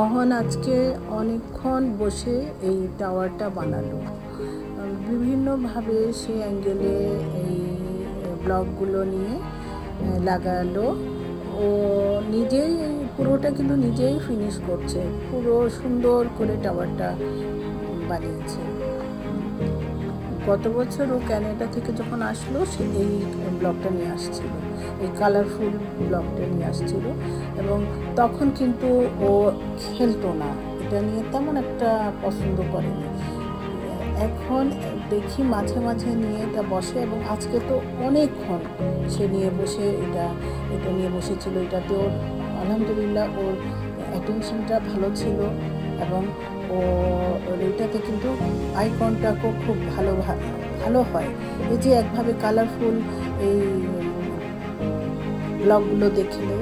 অহন আজকে অনেকক্ষণ বসে এই টাওয়ারটা বানালো। বিভিন্নভাবে সে অ্যাঙ্গেলে এই ব্লকগুলো নিয়ে লাগালো। ও নিজেই পুরোটা কিন্তু নিজেই ফিনিশ করছে, পুরো সুন্দর করে টাওয়ারটা বানিয়েছে। গত বছর ও ক্যানাডা থেকে যখন আসলো সে এই ব্লগটা নিয়ে আসছিল, এই কালারফুল ব্লগটা নিয়ে আসছিল, এবং তখন কিন্তু ও খেলতো না, এটা নিয়ে তেমন একটা পছন্দ করেনি। এখন দেখি মাঝে মাঝে নিয়ে এটা বসে, এবং আজকে তো অনেকক্ষণ সে নিয়ে বসে এটা নিয়ে বসেছিল। এটাতে ওর আলহামদুলিল্লাহ ওর অ্যাটেনশনটা ভালো ছিল, এবং এটাতে কিন্তু আই কন্ট্যাক্টও খুব ভালো হয়। এই যে একভাবে কালারফুল এই ব্লগগুলো দেখলে